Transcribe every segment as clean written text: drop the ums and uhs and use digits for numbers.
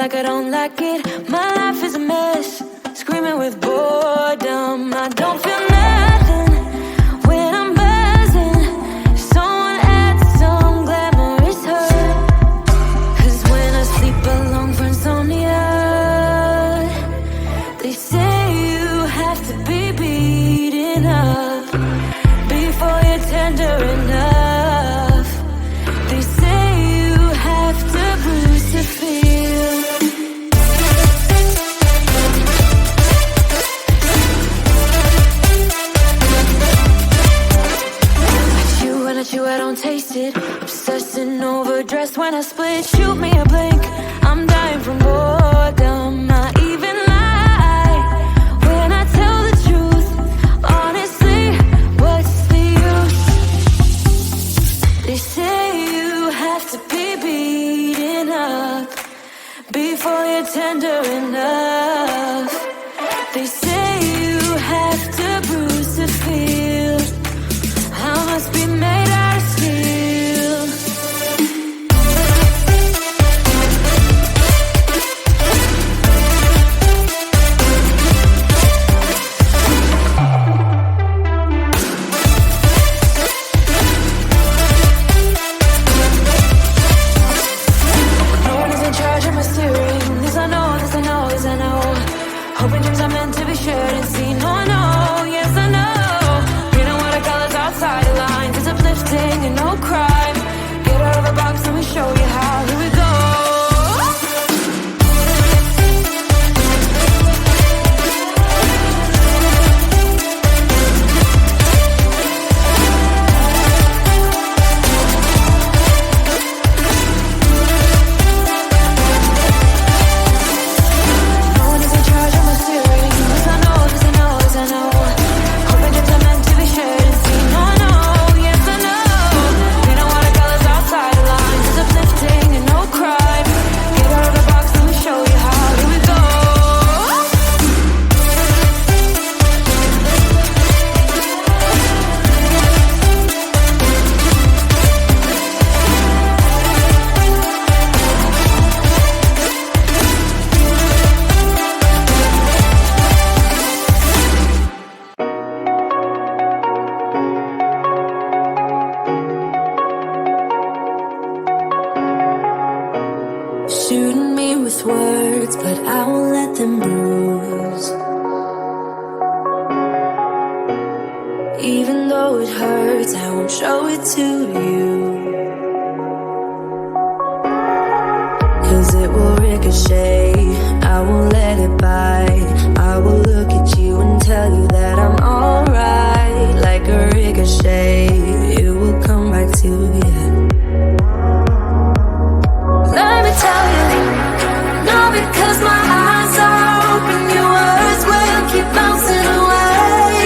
like I don't like it. My life is a mess, screaming with boredom. I don't feel nothing when I'm buzzing. Someone adds some glamorous hurt. 'Cause when I sleep alone for insomnia, they say you have to be beaten up before you're tender enough. They say you have to bruise to feel. I chew, I don't taste it. Obsessing over dress when I split. Shoot me a blink, I'm dying from boredom. I even lie when I tell the truth. Honestly, what's the use? They say you have to be beaten up before you're tender enough. They say you have to bruise to feel. I must be made out of steel. No one is in charge of my steering. This I know, this I know, this I know. Hoping dreams are meant to be shared and seen. No, I know, yes I know. Outside the lines, it's uplifting and no crime. Get out of the box and we show you how. Here we go. No one is in charge of my steering. This I know, this I know, this I know. Hoping dreams are meant to be shared. And no crime. Get out of the box and we show you how. Here we go. Shooting me with words, but I won't let them bruise. Even though it hurts, I won't show it to you. 'Cause it will ricochet, I won't let it bite. I will look at you and tell you that I'm alright. Like a ricochet, it will come back to you. Let me tell you, no, because my eyes are open, your words will keep bouncing away.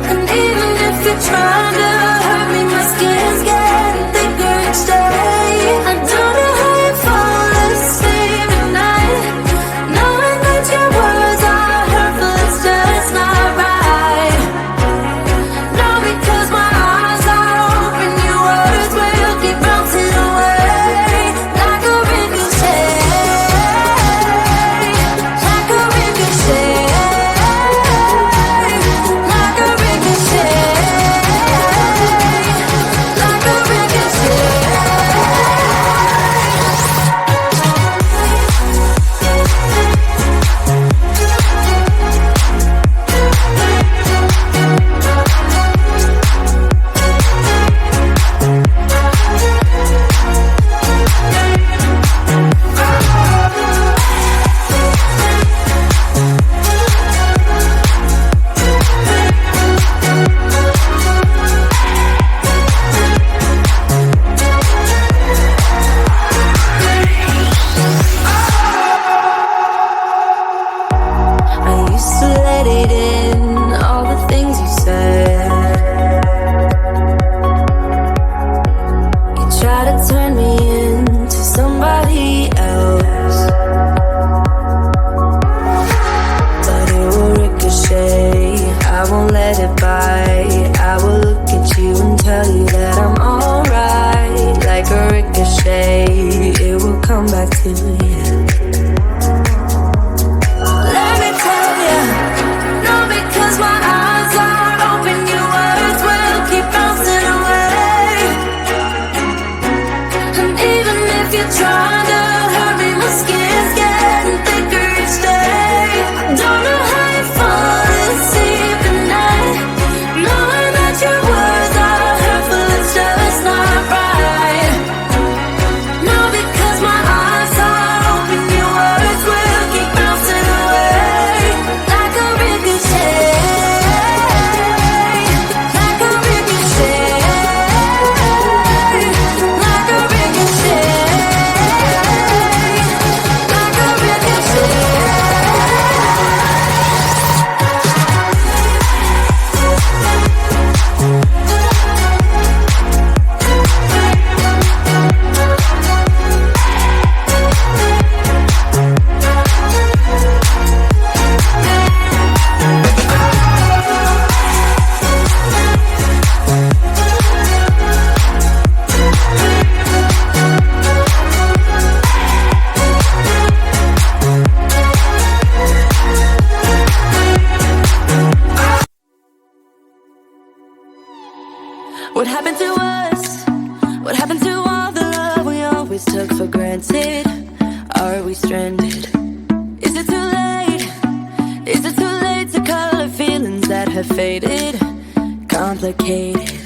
And even if you're trying to hurt me, my skin's getting thicker each day. I don't know how you fall asleep at night, knowing that your words are hurtful, it's just not right. No, because my eyes are open, your words will keep bouncing away. come back to What happened to us? What happened to all the love we always took for granted? Are we stranded? Is it too late? Is it too late to color feelings that have faded? Complicated.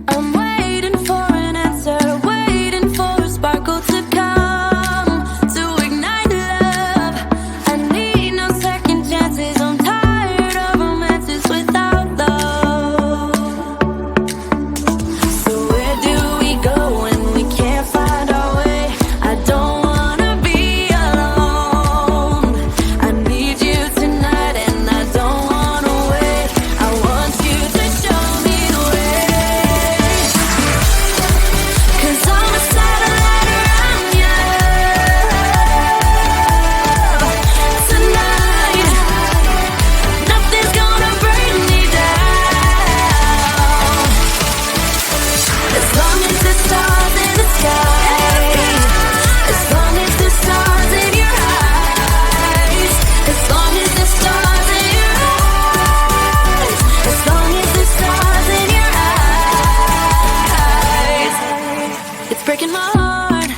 I'm waiting for an answer, waiting for a sparkle to come to ignite love. I need no second chances. I'm tired of romances without love. So where do we go when we can't find our way? I don't wanna be alone. I need you tonight and I don't wanna wait. I want you to show me the way. 'Cause I'm a satellite around you tonight. Nothing's gonna bring me down. As long as the stars in the sky, as long as the stars in your eyes, as long as the stars in your eyes, as long as the stars in your eyes. It's breaking my heart,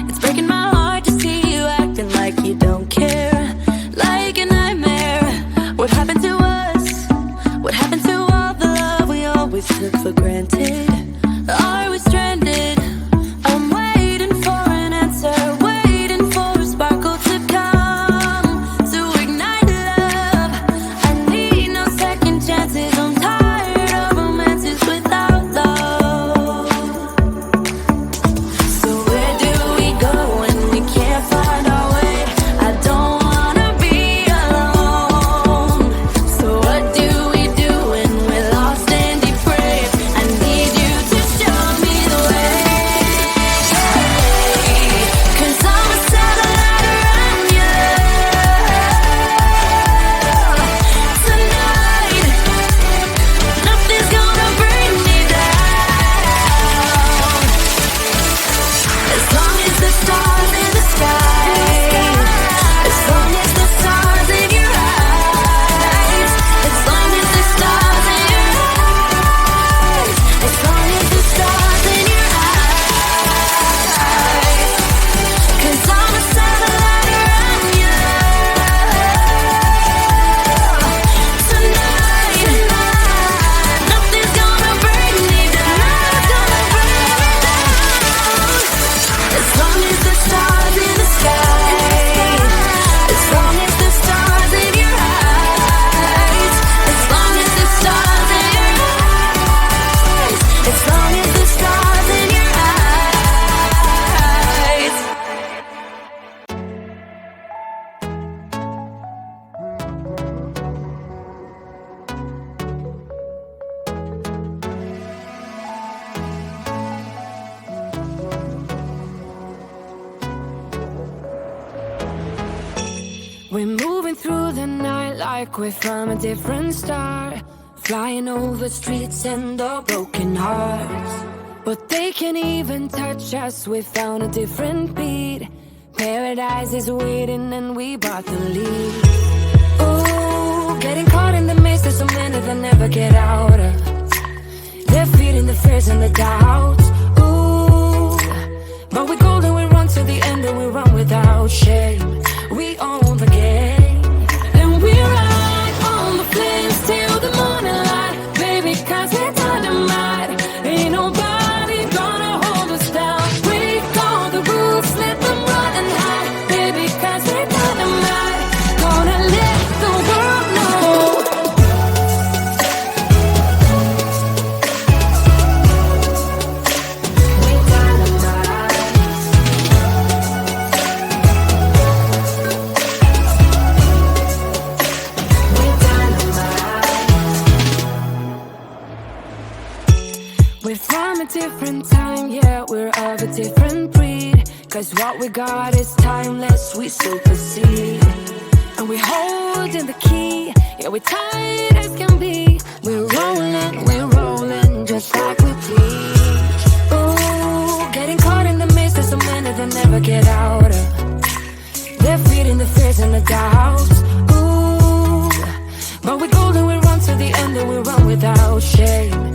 it's breaking my heart to see you acting like you don't care, like a nightmare. What happened to us? What happened to all the love we always took for granted? Are we stranded? I'm waiting for an answer, waiting for a sparkle to come to ignite love. I need no second chances. I'm tired of romances without love. So where do we go when we can't find our way? I don't wanna be alone. So what do we do when we're lost and depraved? I need you to show me the way. 'Cause I'm a satellite around you tonight. Nothing's gonna bring me down. As long as the stars in the sky, as long as the stars in your eyes, as long as the stars in your eyes, as long as the stars in your eyes. 'Cause I'm a satellite around you tonight. Nothing's gonna bring me down. As long as the stars in the sky, as long as the stars in your eyes, as long as the stars in your eyes, as long as the stars in your eyes. We're moving through the night like we're from a different star, flying over streets and our broken hearts. But they can't even touch us, we found a different beat. Paradise is waiting and we bought the lead. Oh, getting caught in the maze, there's so many that never get out of. They're feeding the fears and the doubts. Ooh, but we go and we run to the end and we run without shame. We own the game and we ride on the flames till the morning light, baby, 'cause we're dynamite. Ain't nobody gonna hold us down. Break all the rules, let them run and hide, baby, 'cause we're dynamite. Gonna let the world know. We're dynamite. We're dynamite. We're from a different time, yeah, we're of a different breed. 'Cause what we got is timeless, we supersede. And we're holding the key, yeah, we're tight as can be. We're rolling, just like we please. Ooh, getting caught in the maze, there's so many that never get out of. They're feeding the fears and the doubts. Ooh, but we go and we run to the end and we run without shame.